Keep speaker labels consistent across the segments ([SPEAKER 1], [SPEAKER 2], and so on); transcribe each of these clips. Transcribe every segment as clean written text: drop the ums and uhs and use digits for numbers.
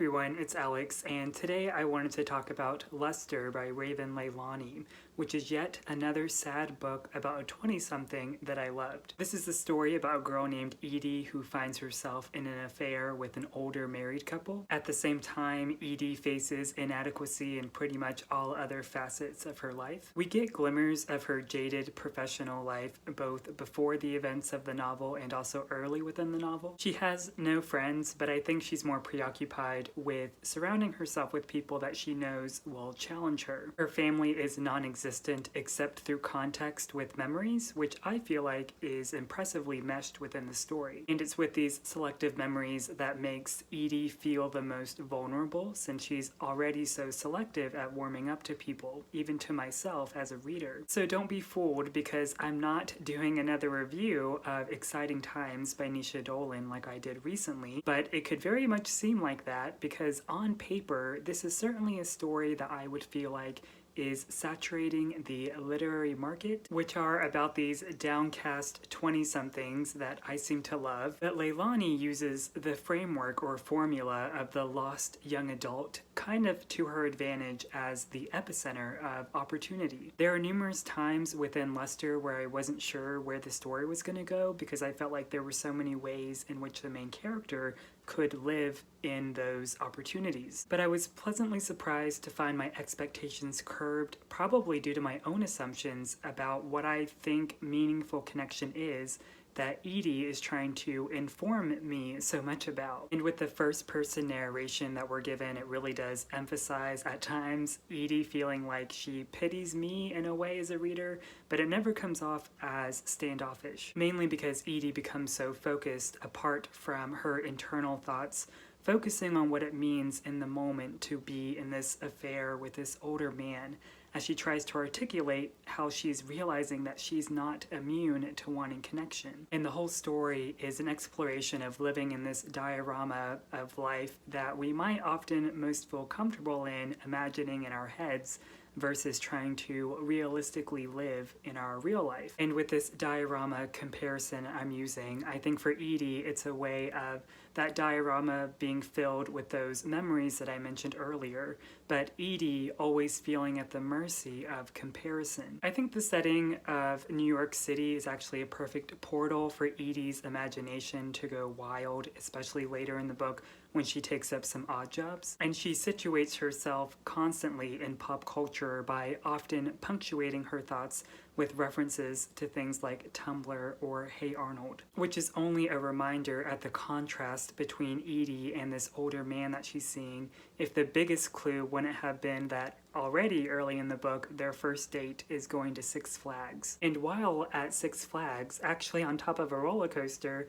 [SPEAKER 1] Everyone, it's Alex, and today I wanted to talk about Luster by Raven Leilani, which is yet another sad book about a 20-something that I loved. This is the story about a girl named Edie who finds herself in an affair with an older married couple. At the same time, Edie faces inadequacy in pretty much all other facets of her life. We get glimmers of her jaded professional life both before the events of the novel and also early within the novel. She has no friends, but I think she's more preoccupied with surrounding herself with people that she knows will challenge her. Her family is non-existent except through context with memories, which I feel like is impressively meshed within the story. And it's with these selective memories that makes Edie feel the most vulnerable, since she's already so selective at warming up to people, even to myself as a reader. So don't be fooled, because I'm not doing another review of Exciting Times by Nisha Dolan like I did recently, but it could very much seem like that, because on paper, this is certainly a story that I would feel like is saturating the literary market, which are about these downcast 20-somethings that I seem to love. But Leilani uses the framework or formula of the lost young adult kind of to her advantage as the epicenter of opportunity. There are numerous times within Luster where I wasn't sure where the story was going to go, because I felt like there were so many ways in which the main character could live in those opportunities. But I was pleasantly surprised to find my expectations curbed, probably due to my own assumptions about what I think meaningful connection is that Edie is trying to inform me so much about. And with the first person narration that we're given, it really does emphasize at times Edie feeling like she pities me in a way as a reader, but it never comes off as standoffish, mainly because Edie becomes so focused apart from her internal thoughts, focusing on what it means in the moment to be in this affair with this older man, as she tries to articulate how she's realizing that she's not immune to wanting connection. And the whole story is an exploration of living in this diorama of life that we might often most feel comfortable in imagining in our heads, versus trying to realistically live in our real life. And with this diorama comparison I'm using, I think for Edie it's a way of that diorama being filled with those memories that I mentioned earlier, but Edie always feeling at the mercy of comparison. I think the setting of New York City is actually a perfect portal for Edie's imagination to go wild, especially later in the book when she takes up some odd jobs. And she situates herself constantly in pop culture by often punctuating her thoughts with references to things like Tumblr or Hey Arnold, which is only a reminder at the contrast between Edie and this older man that she's seeing, if the biggest clue wouldn't have been that already early in the book, their first date is going to Six Flags. And while at Six Flags, actually on top of a roller coaster,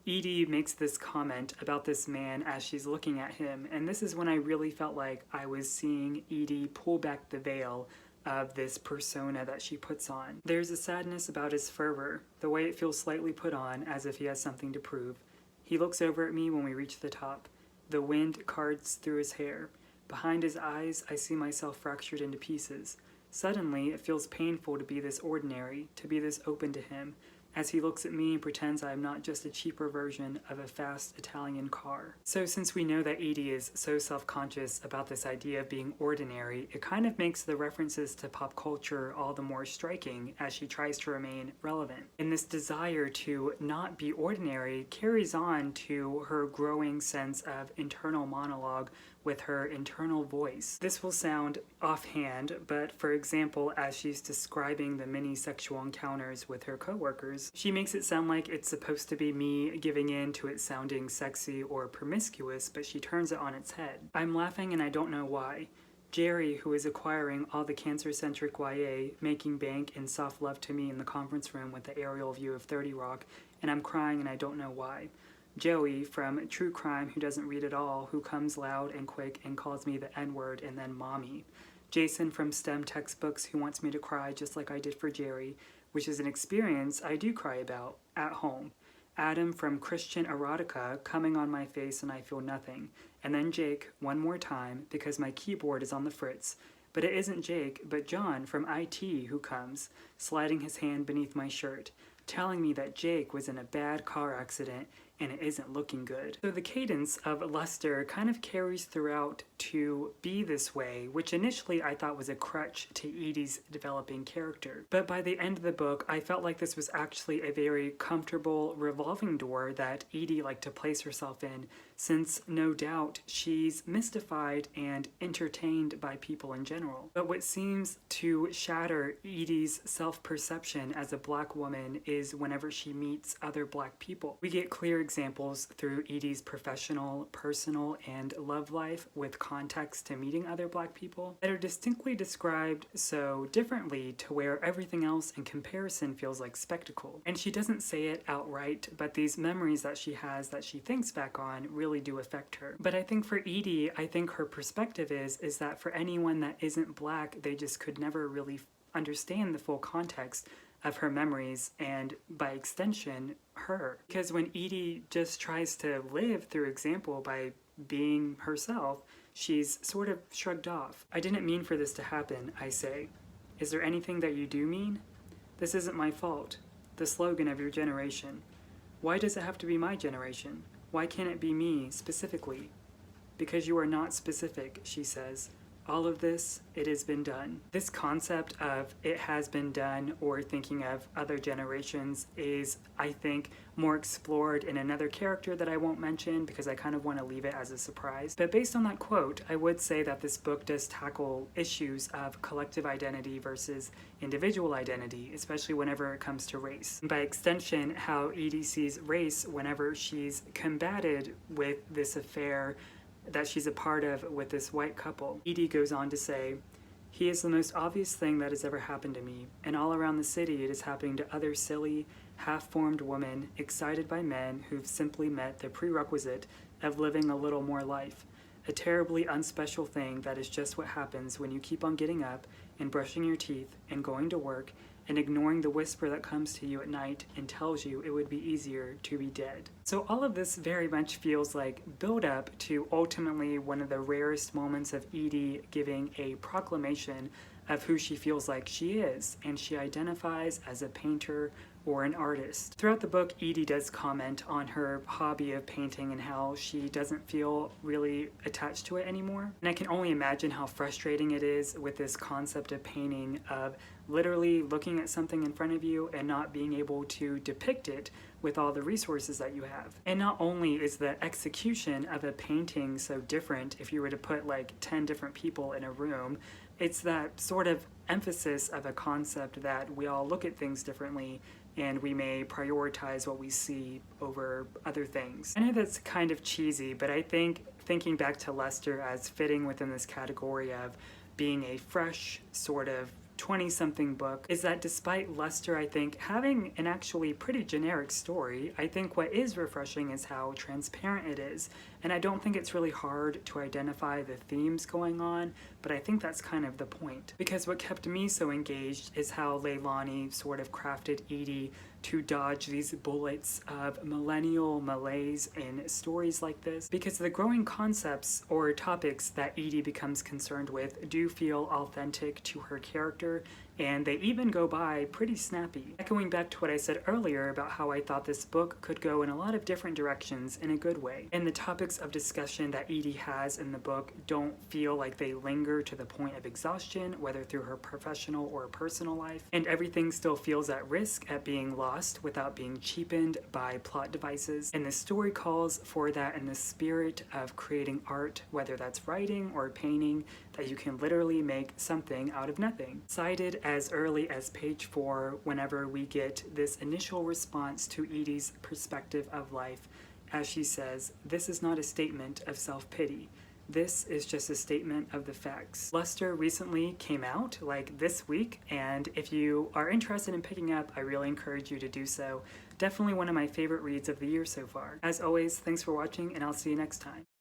[SPEAKER 1] Edie makes this comment about this man as she's looking at him, and this is when I really felt like I was seeing Edie pull back the veil of this persona that she puts on. There's a sadness about his fervor, the way it feels slightly put on as if he has something to prove. He looks over at me when we reach the top. The wind cards through his hair. Behind his eyes, I see myself fractured into pieces. Suddenly, it feels painful to be this ordinary, to be this open to him, as he looks at me and pretends I am not just a cheaper version of a fast Italian car. So since we know that Edie is so self-conscious about this idea of being ordinary, it kind of makes the references to pop culture all the more striking as she tries to remain relevant. And this desire to not be ordinary carries on to her growing sense of internal monologue with her internal voice. This will sound offhand, but for example, as she's describing the many sexual encounters with her coworkers, she makes it sound like it's supposed to be me giving in to it sounding sexy or promiscuous, but she turns it on its head. I'm laughing and I don't know why. Jerry, who is acquiring all the cancer-centric YA, making bank and soft love to me in the conference room with the aerial view of 30 Rock, and I'm crying and I don't know why. Joey from True Crime, who doesn't read at all, who comes loud and quick and calls me the N-word and then mommy. Jason from STEM textbooks, who wants me to cry just like I did for Jerry, which is an experience I do cry about at home. Adam from Christian Erotica, coming on my face and I feel nothing. And then Jake, one more time, because my keyboard is on the fritz. But it isn't Jake, but John from IT who comes, sliding his hand beneath my shirt, telling me that Jake was in a bad car accident and it isn't looking good. So the cadence of Lester kind of carries throughout to be this way, which initially I thought was a crutch to Edie's developing character. But by the end of the book, I felt like this was actually a very comfortable revolving door that Edie liked to place herself in, since no doubt she's mystified and entertained by people in general. But what seems to shatter Edie's self-perception as a black woman is whenever she meets other black people. We get clear examples through Edie's professional, personal, and love life with context to meeting other black people that are distinctly described so differently to where everything else in comparison feels like spectacle. And she doesn't say it outright, but these memories that she has that she thinks back on really do affect her. But I think for Edie, I think her perspective is that for anyone that isn't black, they just could never really understand the full context of her memories and, by extension, her. Because when Edie just tries to live through example by being herself, she's sort of shrugged off. I didn't mean for this to happen, I say. Is there anything that you do mean? This isn't my fault. The slogan of your generation. Why does it have to be my generation? Why can't it be me, specifically? Because you are not specific, she says. All of this, it has been done. This concept of it has been done, or thinking of other generations, is, I think, more explored in another character that I won't mention because I kind of want to leave it as a surprise. But based on that quote, I would say that this book does tackle issues of collective identity versus individual identity, especially whenever it comes to race. And by extension, how Edie sees race whenever she's combated with this affair that she's a part of with this white couple. Edie goes on to say, "He is the most obvious thing that has ever happened to me, and all around the city it is happening to other silly, half-formed women excited by men who've simply met the prerequisite of living a little more life. A terribly unspecial thing that is just what happens when you keep on getting up and brushing your teeth and going to work and ignoring the whisper that comes to you at night and tells you it would be easier to be dead." So all of this very much feels like build up to ultimately one of the rarest moments of Edie giving a proclamation of who she feels like she is, and she identifies as a painter or an artist. Throughout the book, Edie does comment on her hobby of painting and how she doesn't feel really attached to it anymore. And I can only imagine how frustrating it is with this concept of painting, of literally looking at something in front of you and not being able to depict it with all the resources that you have. And not only is the execution of a painting so different if you were to put like 10 different people in a room, it's that sort of emphasis of a concept that we all look at things differently and we may prioritize what we see over other things. I know that's kind of cheesy, but I think thinking back to Lester as fitting within this category of being a fresh sort of 20-something book is that despite Lester, I think, having an actually pretty generic story, I think what is refreshing is how transparent it is. And I don't think it's really hard to identify the themes going on, but I think that's kind of the point. Because what kept me so engaged is how Leilani sort of crafted Edie to dodge these bullets of millennial malaise in stories like this, because the growing concepts or topics that Edie becomes concerned with do feel authentic to her character, and they even go by pretty snappy. Echoing back to what I said earlier about how I thought this book could go in a lot of different directions in a good way, and the topics of discussion that Edie has in the book don't feel like they linger to the point of exhaustion, whether through her professional or personal life, and everything still feels at risk at being lost without being cheapened by plot devices. And the story calls for that in the spirit of creating art, whether that's writing or painting, that you can literally make something out of nothing. Cited as early as page 4 whenever we get this initial response to Edie's perspective of life, as she says, "This is not a statement of self-pity. This is just a statement of the facts." Lester recently came out, like this week, and if you are interested in picking up, I really encourage you to do so. Definitely one of my favorite reads of the year so far. As always, thanks for watching, and I'll see you next time.